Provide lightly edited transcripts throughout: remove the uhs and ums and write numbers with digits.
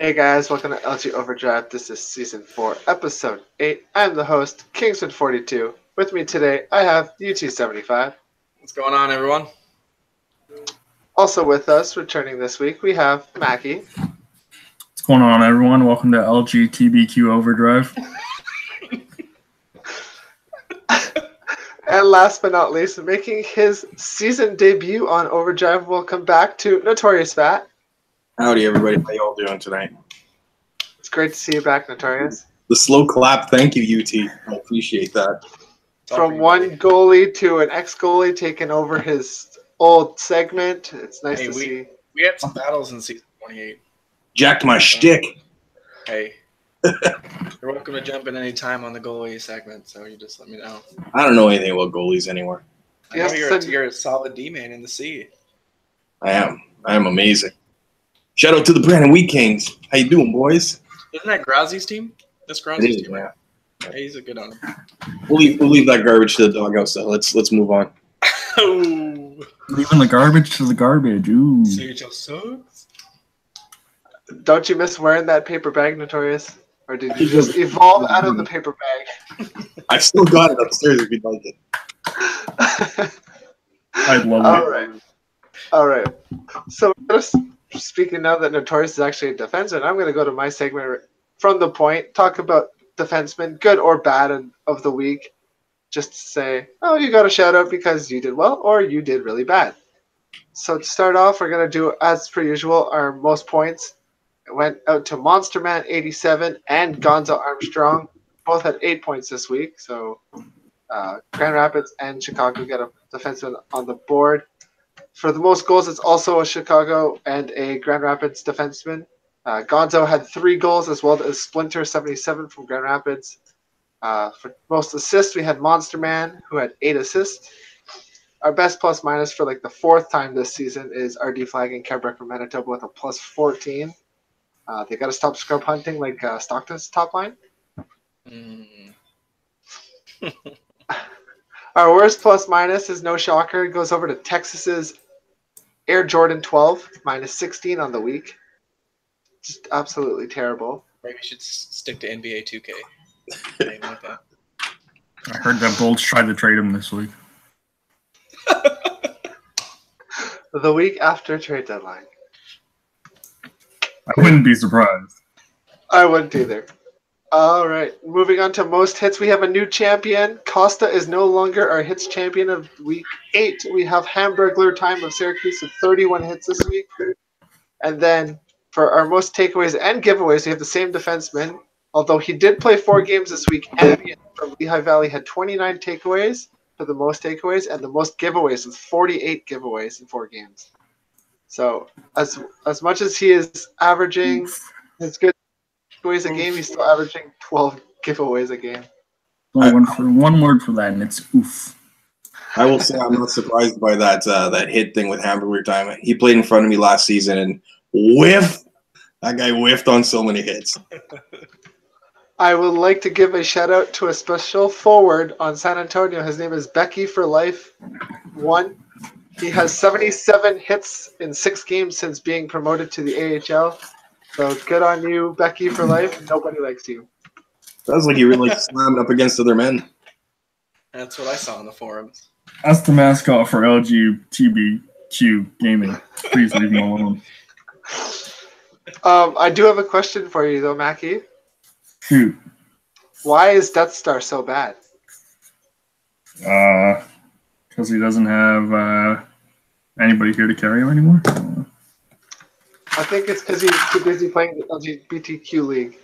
Hey guys, welcome to LG Overdrive. This is Season 4, Episode 8. I'm the host, Kingsman42. With me today, I have UT75. What's going on, everyone? Also with us, returning this week, we have Mackie. What's going on, everyone? Welcome to LGTBQ Overdrive. And last but not least, making his season debut on Overdrive, welcome back to Notorious Fat. Howdy, everybody. How y'all doing tonight? It's great to see you back, Notorious. The slow clap. Thank you, UT. I appreciate that. From one goalie to an ex-goalie taking over his old segment. It's nice to see. We had some battles in Season 28. Jacked my shtick. Hey. You're welcome to jump in any time on the goalie segment, so you just let me know. I don't know anything about goalies anymore. I know you're a solid D-man in the C. I am amazing. Shout out to the Brandon Wheat Kings. How you doing, boys? Isn't that Grousy's team? That's Grousy's team, right? Yeah, he's a good owner. We'll leave that garbage to the doghouse, so let's move on. Oh. Leaving the garbage to the garbage. Ooh. CHL sucks. Don't you miss wearing that paper bag, Notorious? Or did you just evolve out of the paper bag? I still got it upstairs if you'd like it. I'd love it. All right. So speaking now that Notorious is actually a defenseman, I'm going to go to my segment from the point, talk about defensemen, good or bad of the week. Just to say, oh, you got a shout out because you did well or you did really bad. So to start off, we're going to do, as per usual, our most points. It went out to Monster Man 87 and Gonzo Armstrong. Both had 8 points this week. So Grand Rapids and Chicago get a defenseman on the board. For the most goals, it's also a Chicago and a Grand Rapids defenseman. Gonzo had 3 goals as well as Splinter 77 from Grand Rapids. For most assists, we had Monster Man, who had 8 assists. Our best plus minus for like the 4th time this season is RD Flag and Quebec from Manitoba with a plus 14. They got to stop scrub hunting like Stockton's top line. Our worst plus minus is no shocker. It goes over to Texas's Air Jordan 12, minus 16 on the week. Just absolutely terrible. Maybe we should stick to NBA 2K. Like that. I heard that Bolts tried to trade him this week. The week after trade deadline. I wouldn't be surprised. I wouldn't either. All right, moving on to most hits. We have a new champion. Costa is no longer our hits champion of week 8. We have Hamburglar Time of Syracuse with 31 hits this week. And then for our most takeaways and giveaways, we have the same defenseman. Although he did play 4 games this week, Ambient from Lehigh Valley had 29 takeaways for the most takeaways, and the most giveaways with 48 giveaways in 4 games. So as much as he is averaging his good giveaways a game, he's still averaging 12 giveaways a game. One word for that, and it's oof. I will say I'm not surprised by that hit thing with Hamburger Time. He played in front of me last season and whiffed. That guy whiffed on so many hits. I would like to give a shout out to a special forward on San Antonio. His name is Becky for Life 1. He has 77 hits in 6 games since being promoted to the AHL. So good on you, Becky for Life. Nobody likes you. Sounds like you really slammed up against other men. That's what I saw on the forums. That's the mascot for LGBTQ Gaming. Please leave him alone. I do have a question for you, though, Mackie. Shoot. Why is Death Star so bad? Because he doesn't have anybody here to carry him anymore. I think it's because he's too busy playing the LGBTQ league.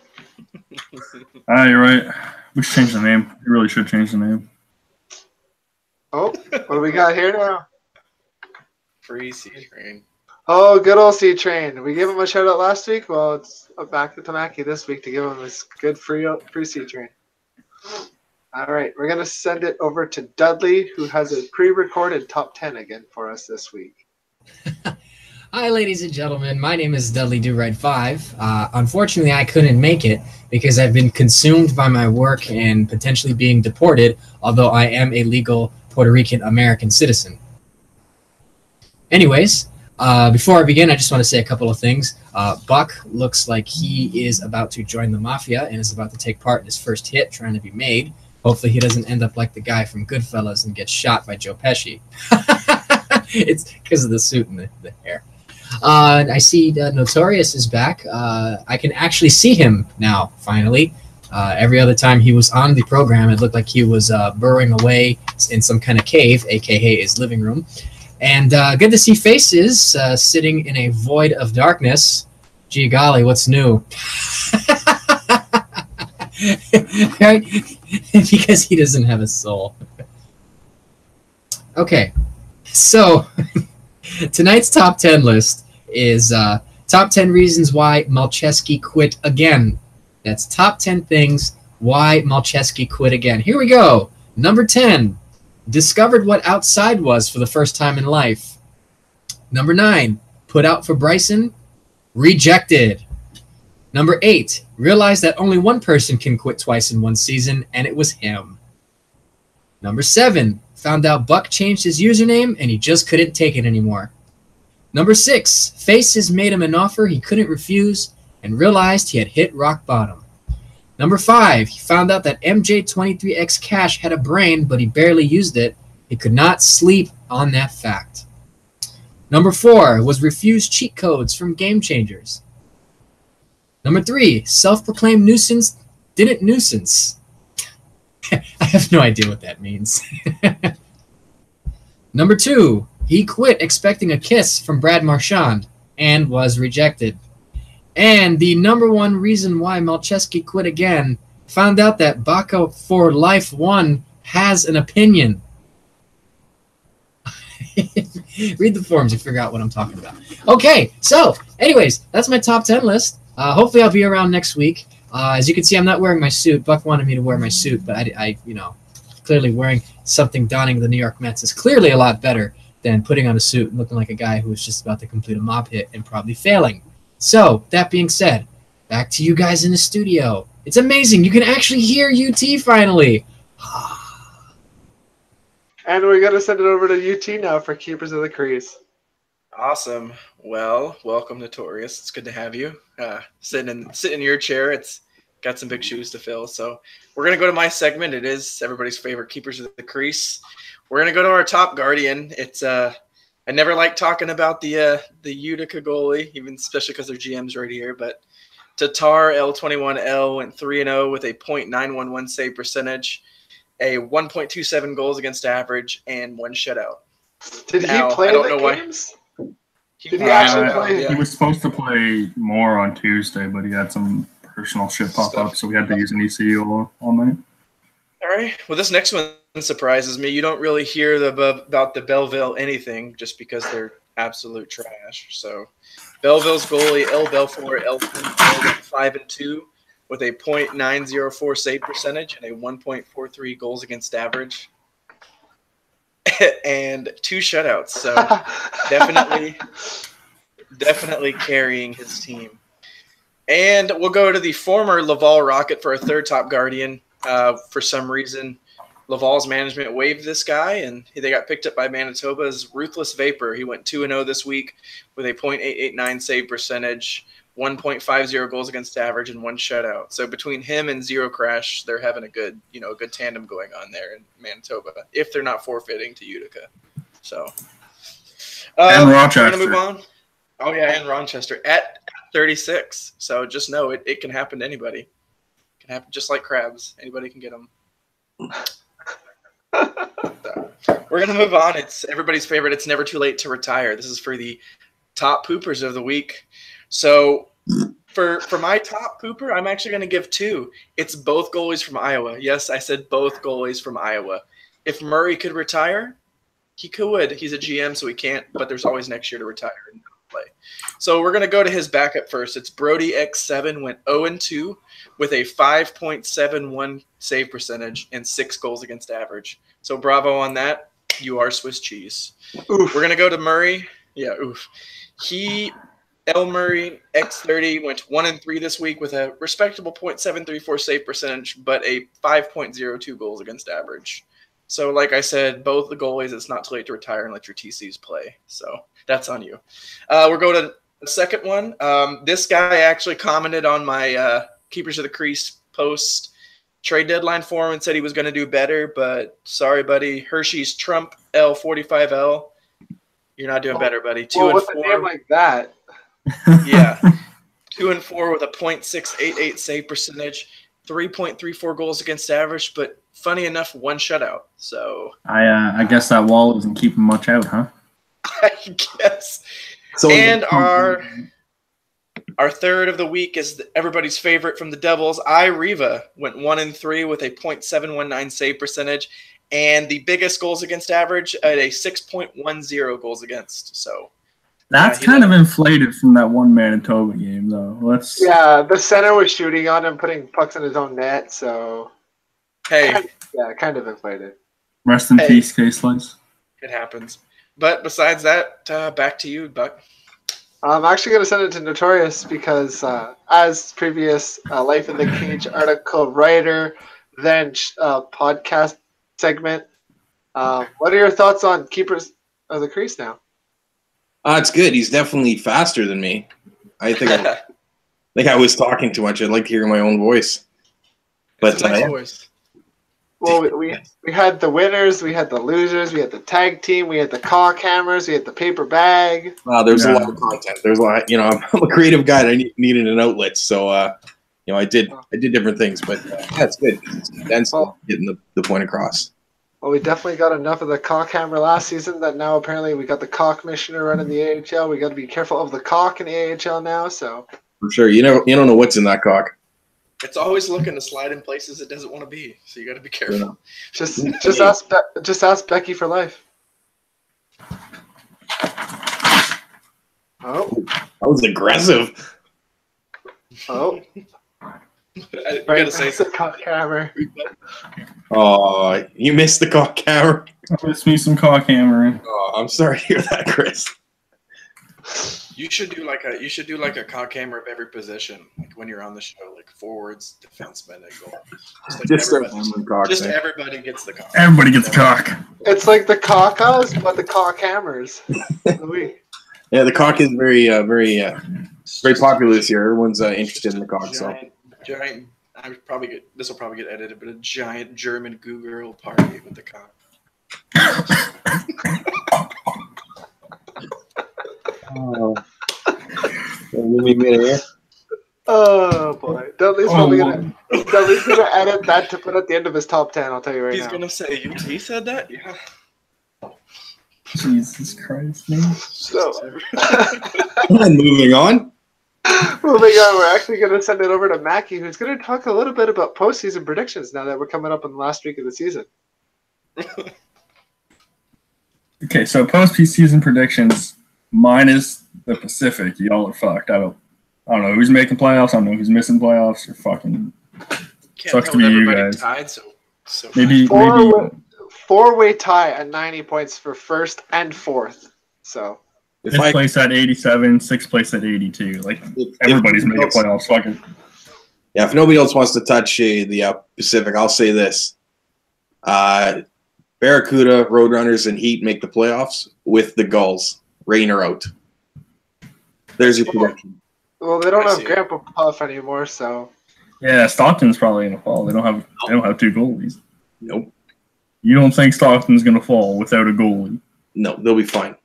You're right. We should change the name. We really should change the name. Oh, what do we got here now? Free C-Train. Oh, good old C-Train. We gave him a shout out last week. Well, it's back to Tamaki this week to give him his good free C-Train. All right, we're going to send it over to Dudley, who has a pre-recorded top 10 again for us this week. Hi, ladies and gentlemen. My name is Dudley Do-Right5. Unfortunately, I couldn't make it because I've been consumed by my work and potentially being deported, although I am a legal Puerto Rican American citizen. Anyways, Before I begin, I just want to say a couple of things. Buck looks like he is about to join the Mafia and is about to take part in his first hit trying to be made. Hopefully he doesn't end up like the guy from Goodfellas and get shot by Joe Pesci. It's because of the suit and the hair. I see Notorious is back. I can actually see him now, finally. Every other time he was on the program, it looked like he was burrowing away in some kind of cave, a.k.a. his living room. And good to see faces sitting in a void of darkness. Gee golly, what's new? Right? Because he doesn't have a soul. Okay, so tonight's top 10 list is top 10 reasons why Malcheski quit again. That's top 10 things why Malcheski quit again. Here we go. Number 10, discovered what outside was for the first time in life. Number 9, put out for Bryson, rejected. Number 8, realized that only one person can quit twice in one season, and it was him. Number 7, found out Buck changed his username, and he just couldn't take it anymore. Number 6, Faces made him an offer he couldn't refuse, and realized he had hit rock bottom. Number 5, he found out that MJ23X Cash had a brain, but he barely used it. He could not sleep on that fact. Number 4 was refused cheat codes from Game Changers. Number 3, self-proclaimed nuisance didn't nuisance. I have no idea what that means. Number 2, he quit expecting a kiss from Brad Marchand and was rejected. And the number 1 reason why Malcheski quit again, found out that Baka for Life 1 has an opinion. Read the forums to figure out what I'm talking about. Okay, so anyways, that's my top 10 list. Hopefully I'll be around next week. As you can see, I'm not wearing my suit. Buck wanted me to wear my suit, but I clearly wearing something donning the New York Mets is clearly a lot better than putting on a suit and looking like a guy who was just about to complete a mob hit and probably failing. So, that being said, back to you guys in the studio. It's amazing. You can actually hear UT finally. And we're going to send it over to UT now for Keepers of the Crease. Awesome. Well, welcome, Notorious. It's good to have you. Sitting in your chair. It's got some big shoes to fill. So we're going to go to my segment. It is everybody's favorite Keepers of the Crease. We're going to go to our top guardian. It's I never like talking about the Utica goalie, even especially because their GM's right here. But Tatar L21L went 3-0 with a .911 save percentage, a 1.27 goals against average, and 1 shutout. Did he play the games? Did he actually play? He was supposed to play more on Tuesday, but he had some personal shit pop up, so we had to use an ECU all night. All right. Well, this next one surprises me. You don't really hear about the Belleville anything just because they're absolute trash. So Belleville's goalie, L. Belfour, L. 5-2 with a .904 save percentage and a 1.43 goals against average and 2 shutouts. So definitely carrying his team. And we'll go to the former Laval Rocket for a third top guardian. For some reason, Laval's management waived this guy, and they got picked up by Manitoba's Ruthless Vapor. He went 2-0 this week with a .889 save percentage, 1.50 goals against average, and 1 shutout. So between him and Zero Crash, they're having a good tandem going on there in Manitoba, if they're not forfeiting to Utica. So and Rochester. We're gonna move on. Oh yeah, and Rochester at 36. So just know it can happen to anybody. It can happen just like crabs. Anybody can get them. So, we're gonna move on. It's everybody's favorite. It's never too late to retire. This is for the top poopers of the week. So for my top pooper, I'm actually going to give 2. It's both goalies from Iowa. Yes, I said both goalies from Iowa. If Murray could retire, he could. He's a GM, so he can't, but there's always next year to retire and play. So we're going to go to his backup first. It's Brody X7, went 0-2 with a 5.71 save percentage and 6 goals against average. So bravo on that. You are Swiss cheese. Oof. We're going to go to Murray. Yeah, oof. L. Murray, X30, went 1-3 this week with a respectable .734 save percentage, but a 5.02 goals against average. So, like I said, both the goalies, it's not too late to retire and let your TCs play. So that's on you. We're going to the second one. This guy actually commented on my Keepers of the Crease post trade deadline form and said he was going to do better, but sorry, buddy. Hershey's Trump L45L. You're not doing better, buddy. 2 and with 4. a name like that. Yeah. 2 and 4 with a .688 save percentage, 3.34 goals against average, but funny enough, 1 shutout. So I guess that wall isn't keeping much out, huh? I guess. So And our third of the week is everybody's favorite from the Devils. Riva went 1 and 3 with a .719 save percentage, and the biggest goals against average at a 6.10 goals against. So that's kind of inflated from that one Manitoba game, though. Yeah, the center was shooting on him, putting pucks in his own net. So hey, kind of inflated. Rest in peace, K-Slice. It happens. But besides that, back to you, Buck. I'm actually going to send it to Notorious because as previous Life in the Cage article writer, then podcast segment, what are your thoughts on Keepers of the Crease now? It's good. He's definitely faster than me. I think I was talking too much. I'd like to hear my own voice. But voice. Well, we had the winners, we had the losers, we had the tag team, we had the cock hammers, we had the paper bag. There's a lot of content. There's a lot. I'm a creative guy. And I needed an outlet, so I did different things. But that's good. That's getting the point across. Well, we definitely got enough of the cock hammer last season that now apparently we got the cock missioner running the AHL. We got to be careful of the cock in the AHL now. So for sure, you don't know what's in that cock. It's always looking to slide in places it doesn't want to be, so you got to be careful. Yeah. Just ask Becky for life. Oh, that was aggressive. Oh, I gotta say the cock hammer. Oh, you missed the cock hammer. Miss me some cock hammering. Oh, I'm sorry to hear that, Chris. You should do like a cock hammer of every position, like when you're on the show, like forwards, defensemen, and goal. Just everybody gets the cock. Everybody gets cock. It's like the cock house, but the cock hammers. Yeah, the cock is very popular this year. Everyone's interested in the cock. Giant. This will probably get edited, but a giant German Google party with the cock. Oh boy, Dudley's probably gonna edit that to put at the end of his top 10. I'll tell you right now. He's gonna say, "He said that." Yeah. Jesus Christ, man. So, moving on. We're actually going to send it over to Mackie, who's going to talk a little bit about postseason predictions now that we're coming up on the last week of the season. Okay, so postseason predictions minus the Pacific. Y'all are fucked. I don't know who's making playoffs. I don't know who's missing playoffs. You're fucking sucks to be you guys. Tied, so maybe four-way tie at 90 points for first and fourth. So. Fifth place at 87, sixth place at 82. Like, everybody's making playoffs. Fucking. Yeah, if nobody else wants to touch the Pacific, I'll say this. Barracuda, Roadrunners, and Heat make the playoffs with the Gulls. Rain or out. There's your prediction. Well, they don't have Grandpa Puff anymore, so. Yeah, Stockton's probably going to fall. They don't have two goalies. Nope. You don't think Stockton's going to fall without a goalie? No, they'll be fine.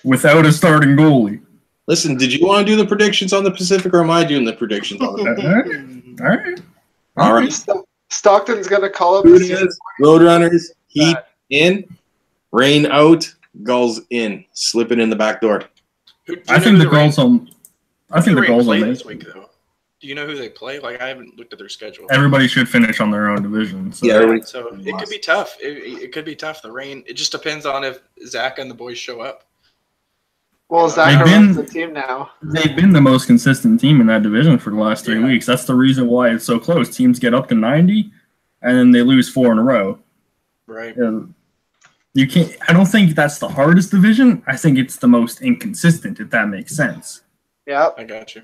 Without a starting goalie. Listen, did you want to do the predictions on the Pacific, or am I doing the predictions on the Pacific? All right. Stockton's going to call up Roadrunners, Heat in, Rain out, Gulls in. Slipping in the back door. I think the Gulls will. I think the Gulls will play this week, though. Do you know who they play? Like, I haven't looked at their schedule. Everybody should finish on their own division. So. Yeah, so it could be tough. It could be tough. The rain. It just depends on if Zach and the boys show up. Well, Zach runs the team now. They've been the most consistent team in that division for the last 3 weeks. That's the reason why it's so close. Teams get up to 90, and then they lose 4 in a row. Right. You can't. I don't think that's the hardest division. I think it's the most inconsistent, if that makes sense. Yeah, I got you.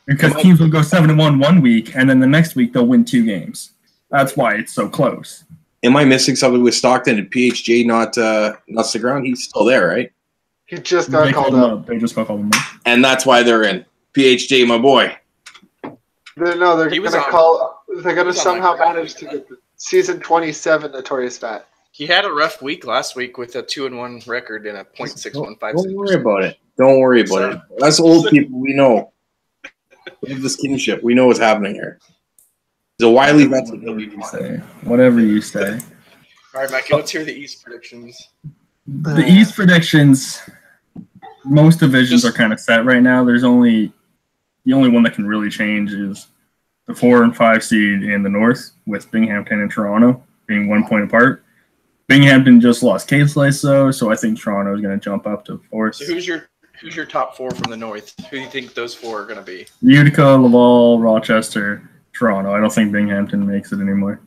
Because teams will go 7-1 one week, and then the next week they'll win 2 games. That's why it's so close. am I missing something with Stockton? Did PHJ not stick around? He's still there, right? He just got called up. They just got called him up. And that's why they're in. PHJ, my boy. They're gonna somehow manage to get the season 27 Notorious bat. He had a rough week last week with a 2-1 record and a .615. Don't worry about it. Don't worry about it. Us old people, we know. We have this kinship. We know what's happening here. He's a wily veteran. Whatever you say. All right, Mikey, let's hear the East predictions. The East predictions, most divisions are kind of set right now. The only one that can really change is the 4 and 5 seed in the North, with Binghamton and Toronto being 1 point apart. Binghamton just lost K-Slice, though, so I think Toronto is going to jump up to 4th. So who's your top 4 from the North? Who do you think those 4 are going to be? Utica, Laval, Rochester, Toronto. I don't think Binghamton makes it anymore.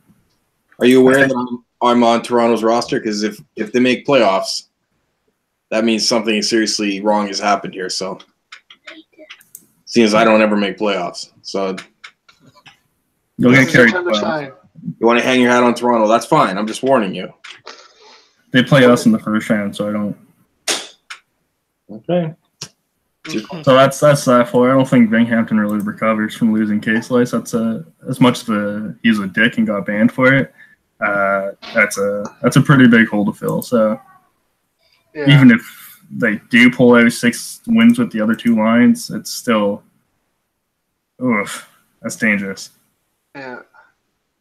Are you aware that I'm on Toronto's roster? Because if they make playoffs, that means something seriously wrong has happened here. So, seeing as I don't ever make playoffs, so you'll get carried. You want to hang your hat on Toronto? That's fine. I'm just warning you. They play us in the first round, so I don't. Okay. So that's that for. I don't think Binghamton really recovers from losing K-Slice. That's as much as he's a dick and got banned for it. That's a pretty big hole to fill. So even if they do pull out 6 wins with the other 2 lines, it's still, that's dangerous. Yeah.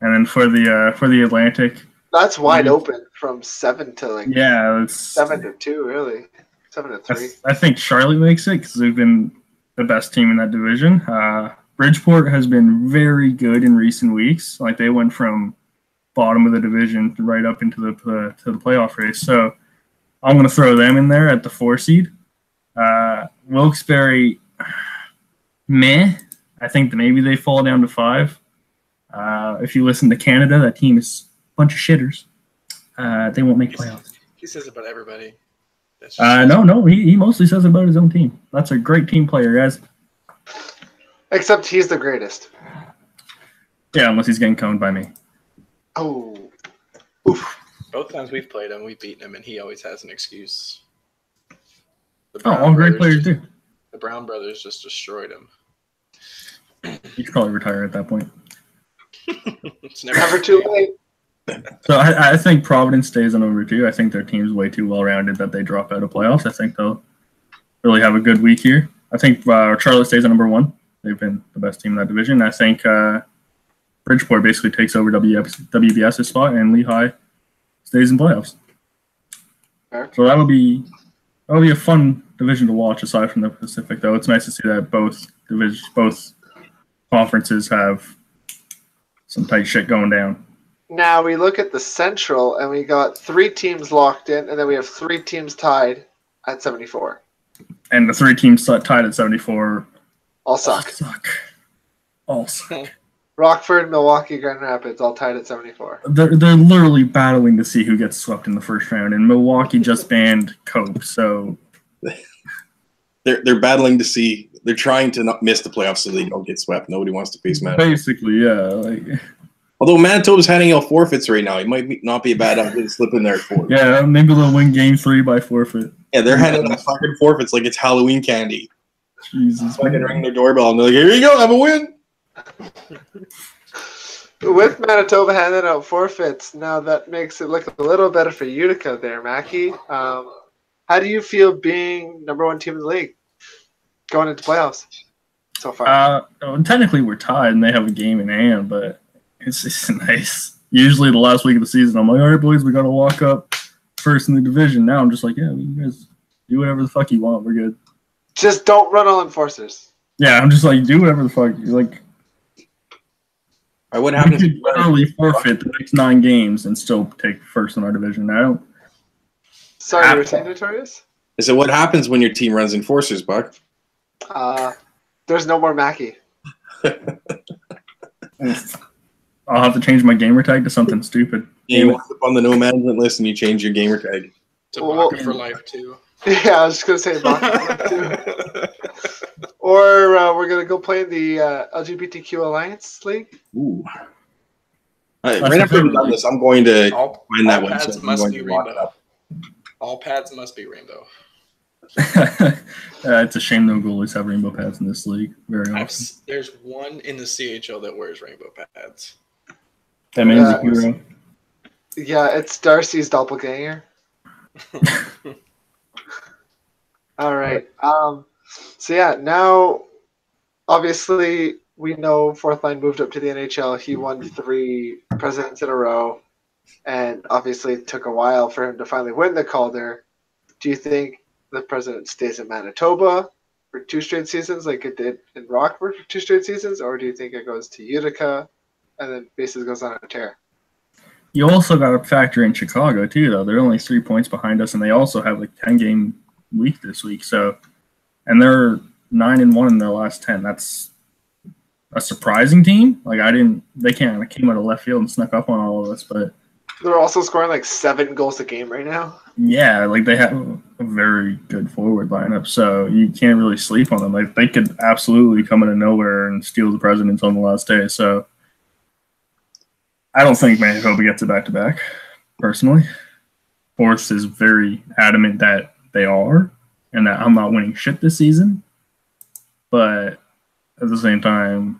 And then for the Atlantic, that's wide open from 7 to it's 7 to 2, really. 7 to 3. I think Charlotte makes it because they've been the best team in that division. Bridgeport has been very good in recent weeks. Like, they went from bottom of the division right up into the playoff race. So I'm going to throw them in there at the 4 seed. Wilkes-Barre, meh. I think that maybe they fall down to 5. If you listen to Canada, that team is a bunch of shitters. They won't make playoffs. He says about everybody. No, he mostly says about his own team. That's a great team player, guys. Except he's the greatest. Yeah, unless he's getting coned by me. Oh. Oof. Both times we've played him, we've beaten him, and he always has an excuse. All great players do. The Brown brothers just destroyed him. You should probably retire at that point. It's never too late. So I think Providence stays on number 2. I think their team's way too well-rounded that they drop out of playoffs. I think they'll really have a good week here. I think Charlotte stays on number 1. They've been the best team in that division. I think Bridgeport basically takes over WBS's spot, and Lehigh stays in playoffs. So that'll be a fun division to watch. Aside from the Pacific, though, it's nice to see that both conferences have some tight shit going down. Now we look at the Central, and we got 3 teams locked in, and then we have 3 teams tied at 74. And the 3 teams tied at 74 all suck. All suck. Rockford, Milwaukee, Grand Rapids, all tied at 74. They're literally battling to see who gets swept in the first round, and Milwaukee just banned Cope, so they're battling to see. They're trying to not miss the playoffs so they don't get swept. Nobody wants to face Manitoba. Basically, yeah. Although Manitoba's handing out forfeits right now, it might not be a bad idea to slip in there for it. Yeah, maybe they'll win Game 3 by forfeit. Yeah, they're handing out fucking forfeits like it's Halloween candy. Jesus. Fucking ring their doorbell and they're like, "Here you go, have a win." With Manitoba handing out forfeits, now that makes it look a little better for Utica there, Mackie. How do you feel being number 1 team in the league going into playoffs so far? Technically, we're tied and they have a game in hand, but it's just nice. Usually, the last week of the season, I'm like, all right, boys, we got to walk up first in the division. Now I'm just like, yeah, you guys do whatever the fuck you want. We're good. Just don't run all enforcers. Yeah, I'm just like, do whatever the fuck. You're like, what happens? You could literally forfeit the next 9 games and still take first in our division. I don't. Sorry, you were saying Notorious? I said, what happens when your team runs enforcers, Buck? There's no more Mackie. I'll have to change my gamer tag to something stupid. Yeah, you wind up on the no management list and you change your gamer tag. To Baka for life, too. Yeah, I was just going to say Baka for life, too. Or we're going to go play in the LGBTQ Alliance League. Ooh. Right after we've done this, I'm going to find that all one. pads So must be rainbow. All pads must be rainbow. It's a shame no goalies have rainbow pads in this league very often. There's one in the CHL that wears rainbow pads. That man's a hero. Yeah, it's Darcy's doppelganger. All right. So yeah, now obviously we know Fourth Line moved up to the NHL. He won 3 presidents in a row, and obviously it took a while for him to finally win the Calder. Do you think the president stays in Manitoba for 2 straight seasons, like it did in Rockford for 2 straight seasons, or do you think it goes to Utica and then basically goes on a tear? You also got to factor in Chicago too, though. They're only 3 points behind us, and they also have like 10-game week this week. So, and they're 9-1 in their last 10. That's a surprising team. Like they kind of came out of left field and snuck up on all of us, but they're also scoring like 7 goals a game right now. Yeah, like they have a very good forward lineup, so you can't really sleep on them. Like they could absolutely come out of nowhere and steal the presidents on the last day. So I don't think Manitoba gets it back-to-back, personally. Force is very adamant that they are, and that I'm not winning shit this season. But at the same time,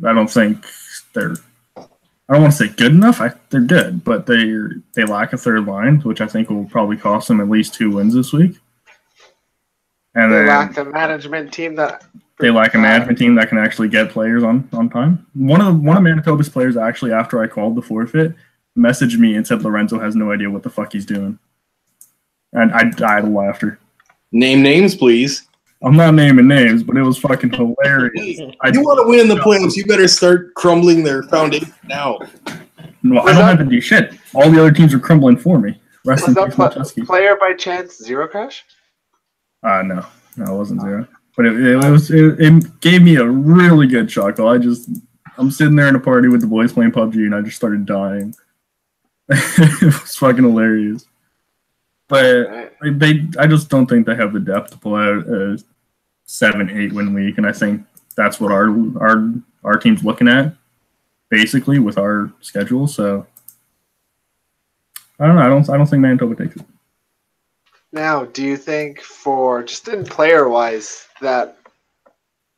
I don't think they're – I don't want to say good enough. They're good, but they lack a third line, which I think will probably cost them at least 2 wins this week. And they lack a management team that – They lack a management team that can actually get players on time. One of Manitoba's players actually, after I called the forfeit, messaged me and said Lorenzo has no idea what the fuck he's doing. And I died of laughter. Name names, please. I'm not naming names, but it was fucking hilarious. You want to win in the playoffs, you better start crumbling their foundation now. No, I don't have to do shit. All the other teams are crumbling for me. Was that player by chance Zero Crash? No, it wasn't Zero. But it gave me a really good chuckle. I'm sitting there in a party with the boys playing PUBG, and I just started dying. It was fucking hilarious. But I just don't think they have the depth to pull out a 7-8 win week, and I think that's what our team's looking at, basically, with our schedule. So I don't know. I don't think Manitoba takes it. Now, do you think, for just in player-wise, that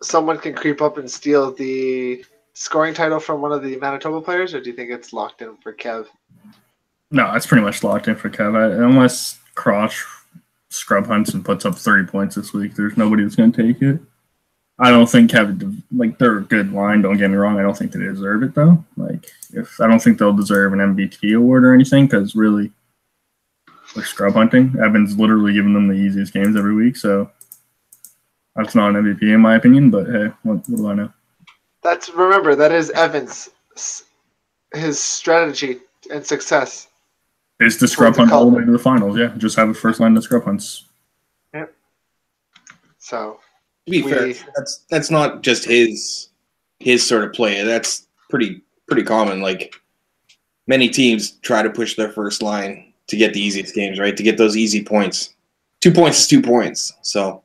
someone can creep up and steal the scoring title from one of the Manitoba players, or do you think it's locked in for Kev? No, it's pretty much locked in for Kev. Unless Cross scrub hunts and puts up 30 points this week, there's nobody that's going to take it. I don't think Kev, like, they're a good line, don't get me wrong. I don't think they deserve it, though. Like, I don't think they'll deserve an MVP award or anything, because really, they're scrub hunting. Evan's literally giving them the easiest games every week, so that's not an MVP in my opinion, but hey, what do I know? Remember, that is Evan's, his strategy and success. Is to scrub hunt all the way to the finals, yeah. Just have a first line to scrub hunts. Yep. So, to be fair, that's not just his sort of play. That's pretty common. Like, many teams try to push their first line to get the easiest games, right? To get those easy points. 2 points is 2 points. So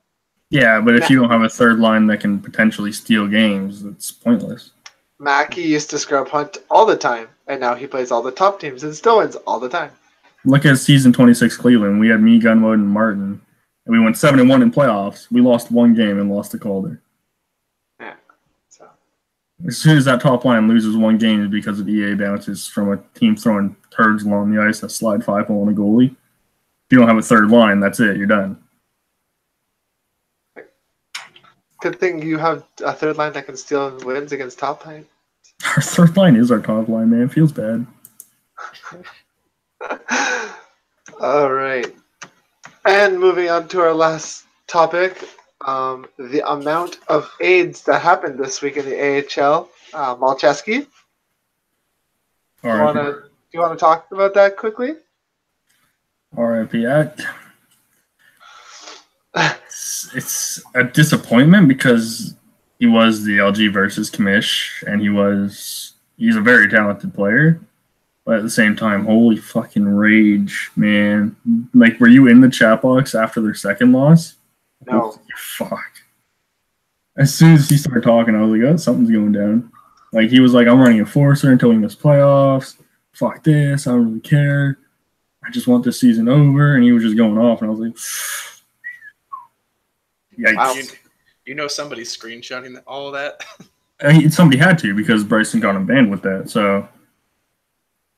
yeah, but if you don't have a third line that can potentially steal games, it's pointless. Mackey used to scrub hunt all the time, and now he plays all the top teams and still wins all the time. Look at season 26 Cleveland. We had me, Gunwood, and Martin, and we went 7-1 in playoffs. We lost 1 game and lost to Calder. Yeah. So as soon as that top line loses 1 game, it's because of EA bounces from a team throwing turds along the ice that slide 5-hole on a goalie. If you don't have a third line, that's it. You're done. Good thing you have a third line that can steal wins against top line. Our third line is our top line, man. It feels bad. All right. And moving on to our last topic, the amount of AIDS that happened this week in the AHL. Malcheski, do you want to talk about that quickly? R.I.P. It's a disappointment because he was the LG versus Kamish, and he's a very talented player. But at the same time, holy fucking rage, man. Like, were you in the chat box after their second loss? No. Fuck. As soon as he started talking, I was like, oh, something's going down. Like, he was like, I'm running a Forcer until we miss playoffs. Fuck this. I don't really care. I just want this season over. And he was just going off. And I was like, yikes. Wow. You know somebody's screenshotting all of that? Somebody had to because Bryson got him banned with that. So,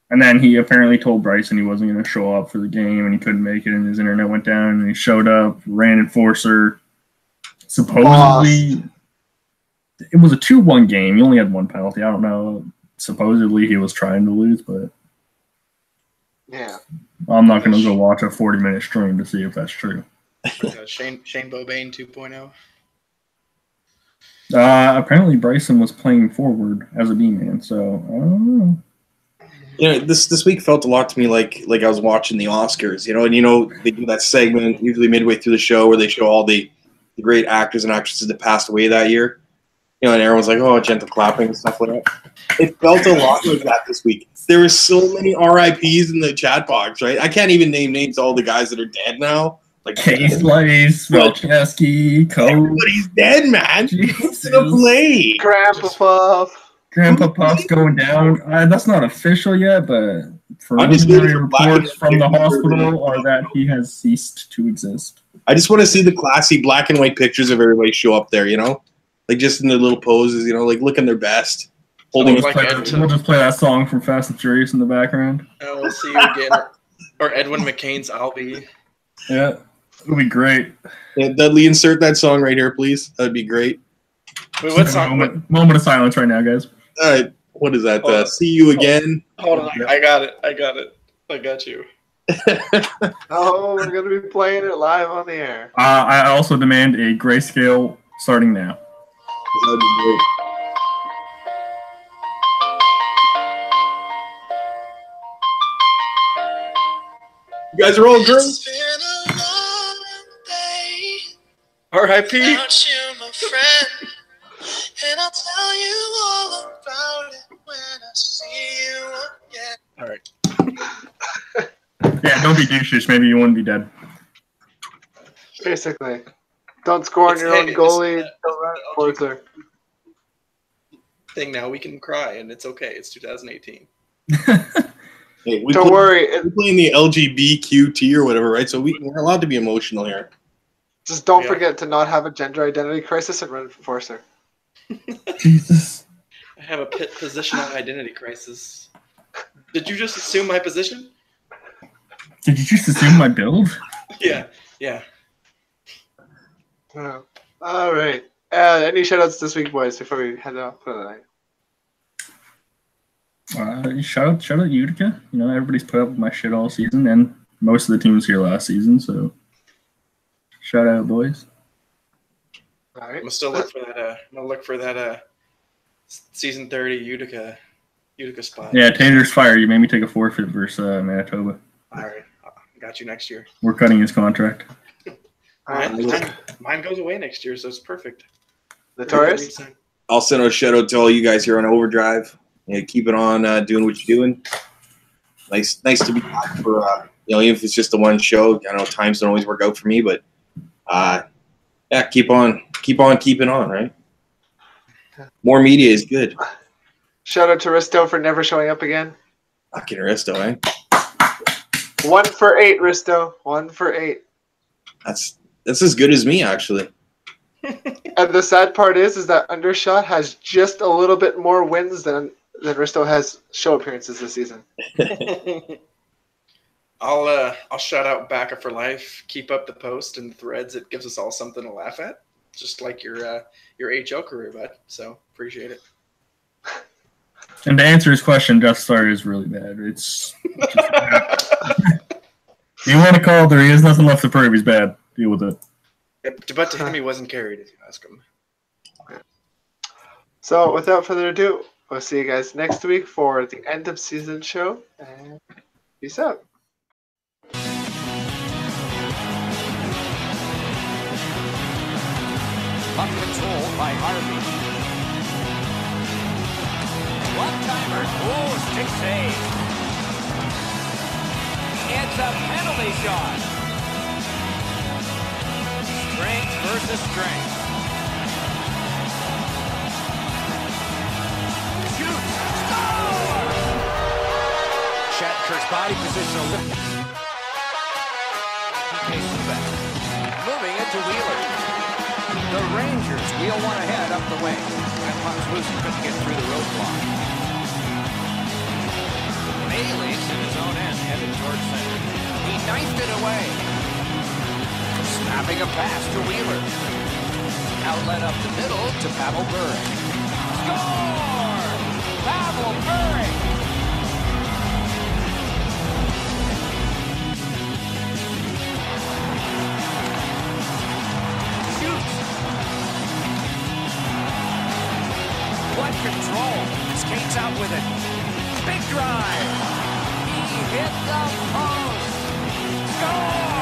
and then he apparently told Bryson he wasn't going to show up for the game and he couldn't make it and his internet went down and he showed up, ran Enforcer. Supposedly, it was a 2-1 game. He only had one penalty. I don't know. Supposedly he was trying to lose, but yeah, I'm not going to go watch a 40-minute stream to see if that's true. Shane Bobain 2.0. Apparently Bryson was playing forward as a B-man, so I don't know. You know, this week felt a lot to me like I was watching the Oscars, you know, and they do that segment usually midway through the show where they show all the great actors and actresses that passed away that year. You know, and everyone's like, oh, gentle clapping and stuff like that. It felt a lot like that this week. There were so many RIPs in the chat box, right? I can't even name names of all the guys that are dead now. Like Case Lace, Melcheski, Code. Everybody's dead, man. What's gonna play? Grandpa Puff. Grandpa Puff's going down. That's not official yet, but I'm just waiting preliminary for black reports and from the white hospital are that he has ceased to exist. I just want to see the classy black and white pictures of everybody show up there, you know? Like just in their little poses, you know, like looking their best. Holding We'll just play that song from Fast and Furious in the background. We'll see you again. Or Edwin McCain's I'll Be. Yeah, it'll be great. Yeah, Dudley, insert that song right here, please. That'd be great. Wait, what song? Moment of silence right now, guys. All right. What is that? See you again. Hold on. I got it. I got you. Oh, we're going to be playing it live on the air. I also demand a grayscale starting now. That'd be great. You guys are all great. R.I.P. And I'll tell you all about it when I see you again. All right. Yeah, don't be douches. Maybe you wouldn't be dead. Basically. Don't score on your own goalie. Don't run Forcer. Thing now, we can cry, and it's okay. It's 2018. Hey, Don't worry. We're playing the LGBTQT or whatever, right? So we're allowed to be emotional here. Just don't forget to not have a gender identity crisis and run for Forcer. Jesus. I have a positional identity crisis. Did you just assume my position? Did you just assume my build? Yeah. Oh. All right. Any shoutouts this week, boys, before we head off for the night? Shout out Utica. You know, everybody's put up with my shit all season, and most of the team was here last season, so shout out, boys. All right. I'm gonna still look for that. I'm gonna look for that season 30 Utica spot. Yeah, Tater's fired. You made me take a forfeit versus Manitoba. All right, got you next year. We're cutting his contract. Mine goes away next year, so it's perfect. Notorious? I'll send a shout out to all you guys here on Overdrive. Yeah, keep it on doing what you're doing. Nice to be back for even if it's just the one show. I know times don't always work out for me, but yeah, keep on keeping on, right? More media is good. Shout out to Risto for never showing up again. Fucking Risto, eh? 1 for 8, Risto. 1 for 8. That's as good as me, actually. And the sad part is that Undershot has just a little bit more wins than Risto has show appearances this season. I'll shout out Backa for Life. Keep up the post and the threads. It gives us all something to laugh at, just like your HL career, bud. So appreciate it. And to answer his question, Death Star is really bad. It's you want to call it there? He has nothing left to prove. He's bad. Deal with it. But to him, he wasn't carried, if you ask him. So without further ado, we'll see you guys next week for the end of season show. And peace out. Puck control by Harvey. One-timer. Oh, stick save. It's a penalty shot. Strength versus strength. body position. Moving it to Wheeler. The Rangers wheel one ahead up the wing. And puck's loose and couldn't get through the roadblock. Bailey's in his own end, headed towards center. He knifed it away. Snapping a pass to Wheeler. Outlet up the middle to Pavel Bure. Score! Pavel Bure! Shoots! What control! Skates out with it. Big drive! He hit the post! Score!